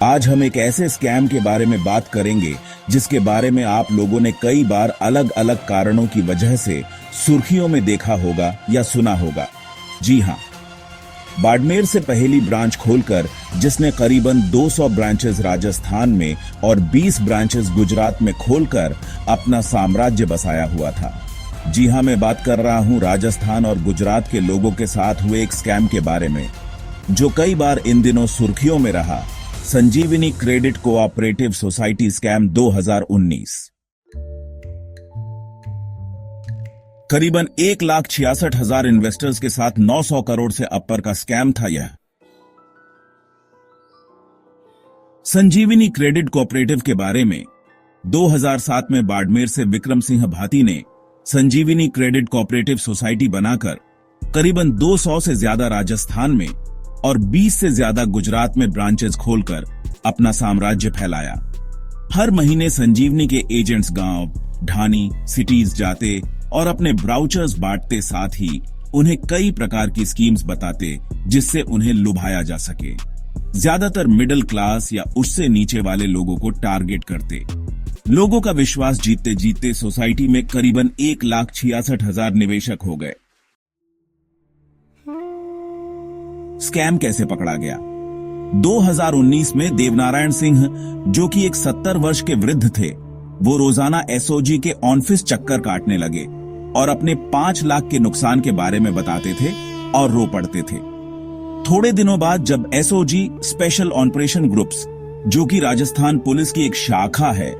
आज हम एक ऐसे स्कैम के बारे में बात करेंगे जिसके बारे में आप लोगों ने कई बार अलग अलग कारणों की वजह से सुर्खियों में देखा होगा या सुना होगा। जी हां, बाड़मेर से पहली ब्रांच खोलकर जिसने करीबन 200 ब्रांचेस राजस्थान में और 20 ब्रांचेस गुजरात में खोलकर अपना साम्राज्य बसाया हुआ था। जी हां, मैं बात कर रहा हूं राजस्थान और गुजरात के लोगों के साथ हुए एक स्कैम के बारे में जो कई बार इन दिनों सुर्खियों में रहा। संजीवनी क्रेडिट कोऑपरेटिव सोसाइटी स्कैम 2019। करीबन 1,66,000 इन्वेस्टर्स के साथ 900 करोड़ से अपर का स्कैम था यह। संजीवनी क्रेडिट कोऑपरेटिव के बारे में 2007 में बाड़मेर से विक्रम सिंह भाती ने संजीवनी क्रेडिट कोऑपरेटिव सोसाइटी बनाकर करीबन 200 से ज्यादा राजस्थान में और 20 से ज्यादा गुजरात में ब्रांचेस खोलकर अपना साम्राज्य फैलाया। हर महीने संजीवनी के एजेंट्स गांव, ढानी, सिटीज जाते और अपने ब्राउचर्स बांटते, साथ ही उन्हें कई प्रकार की स्कीम्स बताते जिससे उन्हें लुभाया जा सके। ज्यादातर मिडिल क्लास या उससे नीचे वाले लोगों को टारगेट करते। लोगों का विश्वास जीतते जीतते सोसाइटी में करीबन 1,66,000 निवेशक हो गए। स्कैम कैसे पकड़ा गया? 2019 में देवनारायण सिंह, जो कि एक 70 वर्ष के वृद्ध थे, वो रोजाना एसओजी के ऑफिस चक्कर काटने लगे और अपने 5 लाख के नुकसान के बारे में बताते थे और रो पड़ते थे। थोड़े दिनों बाद जब एसओजी स्पेशल ऑपरेशन ग्रुप्स, जो कि राजस्थान पुलिस की एक शाखा है,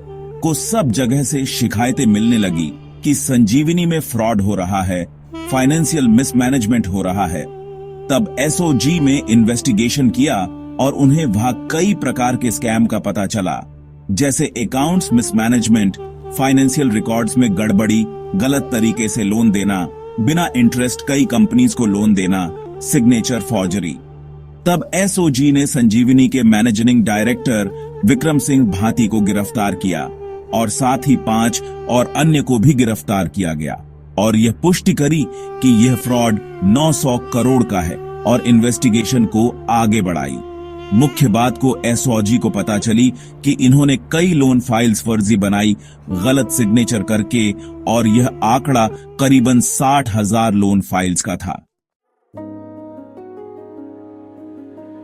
को सब जगह से शिकायतें मिलने लगी कि संजीवनी में फ्रॉड हो रहा है, फाइनेंशियल मिसमैनेजमेंट हो रहा है, तब एसओजी में इन्वेस्टिगेशन किया और उन्हें वहां कई प्रकार के स्कैम का पता चला, जैसे अकाउंट्स मिसमैनेजमेंट, फाइनेंशियल रिकॉर्ड्स में गड़बड़ी, गलत तरीके से लोन देना, बिना इंटरेस्ट कई कंपनीज को लोन देना, सिग्नेचर फॉर्जरी। तब एसओजी ने संजीवनी के मैनेजिंग डायरेक्टर विक्रम सिंह भाती को गिरफ्तार किया और साथ ही 5 और अन्य को भी गिरफ्तार किया गया और यह पुष्टि करी कि यह फ्रॉड 900 करोड़ का है और इन्वेस्टिगेशन को आगे बढ़ाई। मुख्य बात को एसओजी को पता चली कि इन्होंने कई लोन फाइल्स फर्जी बनाई, गलत सिग्नेचर करके, और यह आंकड़ा करीबन 60,000 लोन फाइल्स का था।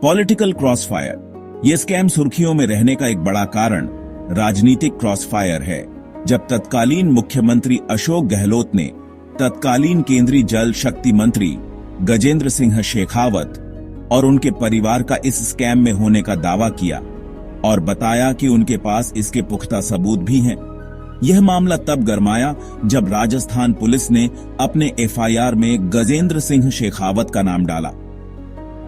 Political crossfire. यह स्कैम सुर्खियों में रहने का एक बड़ा कारण राजनीतिक क्रॉसफायर है, जब तत्कालीन मुख्यमंत्री अशोक गहलोत ने तत्कालीन केंद्रीय जल शक्ति मंत्री गजेंद्र सिंह शेखावत और उनके परिवार का इस स्कैम में होने का दावा किया और बताया कि उनके पास इसके पुख्ता सबूत भी हैं। यह मामला तब गरमाया जब राजस्थान पुलिस ने अपने एफआईआर में गजेंद्र सिंह शेखावत का नाम डाला।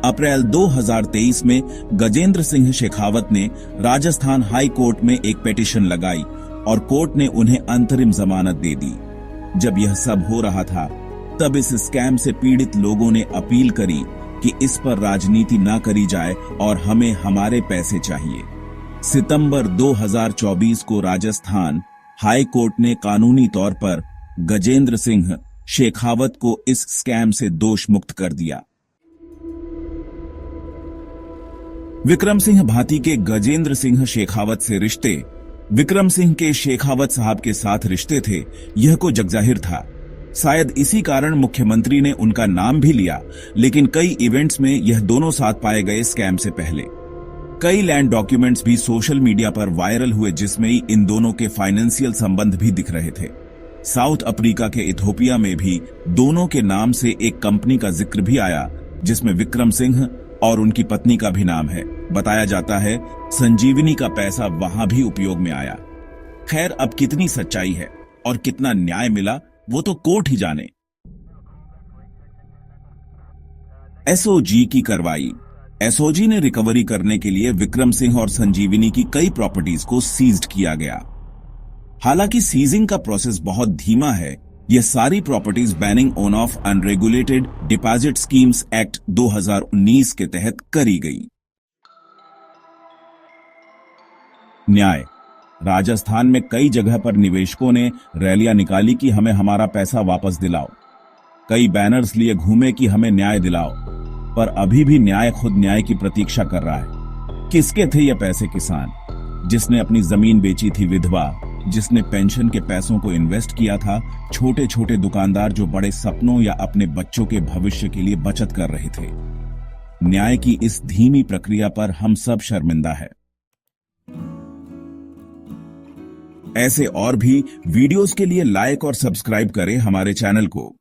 अप्रैल 2023 में गजेंद्र सिंह शेखावत ने राजस्थान हाई कोर्ट में एक पिटीशन लगाई और कोर्ट ने उन्हें अंतरिम जमानत दे दी। जब यह सब हो रहा था, तब इस स्कैम से पीड़ित लोगों ने अपील करी कि इस पर राजनीति ना करी जाए और हमें हमारे पैसे चाहिए। सितंबर 2024 को राजस्थान हाई कोर्ट ने कानूनी तौर पर गजेंद्र सिंह शेखावत को इस स्कैम से दोष मुक्त कर दिया। विक्रम सिंह भाती के गजेंद्र सिंह शेखावत से रिश्ते विक्रम सिंह के शेखावत साहब के साथ रिश्ते थे, यह को जगजाहिर था। शायद इसी कारण मुख्यमंत्री ने उनका नाम भी लिया, लेकिन कई इवेंट्स में यह दोनों साथ पाए गए स्कैम से पहले। कई लैंड डॉक्यूमेंट्स भी सोशल मीडिया पर वायरल हुए जिसमें इन दोनों के फाइनेंशियल संबंध भी दिख रहे थे। साउथ अफ्रीका के इथोपिया में भी दोनों के नाम से एक कंपनी का जिक्र भी आया जिसमें विक्रम सिंह और उनकी पत्नी का भी नाम है। बताया जाता है संजीवनी का पैसा वहां भी उपयोग में आया। खैर, अब कितनी सच्चाई है और कितना न्याय मिला वो तो कोर्ट ही जाने। एसओजी की कार्रवाई। एसओजी ने रिकवरी करने के लिए विक्रम सिंह और संजीवनी की कई प्रॉपर्टीज को सीज्ड किया गया। हालांकि सीजिंग का प्रोसेस बहुत धीमा है। यह सारी properties banning on off unregulated deposit schemes act 2019 के तहत करी गई। न्याय। राजस्थान में कई जगह पर निवेशकों ने रैलियां निकाली कि हमें हमारा पैसा वापस दिलाओ। कई बैनर्स लिए घूमे कि हमें न्याय दिलाओ, पर अभी भी न्याय खुद न्याय की प्रतीक्षा कर रहा है। किसके थे ये पैसे किसान? जिसने अपनी जमीन बेची थी विधवा, जिसने पेंशन के पैसों को इन्वेस्ट किया था, छोटे छोटे दुकानदार जो बड़े सपनों या अपने बच्चों के भविष्य के लिए बचत कर रहे थे। न्याय की इस धीमी प्रक्रिया पर हम सब शर्मिंदा है। ऐसे और भी वीडियोस के लिए लाइक और सब्सक्राइब करें हमारे चैनल को।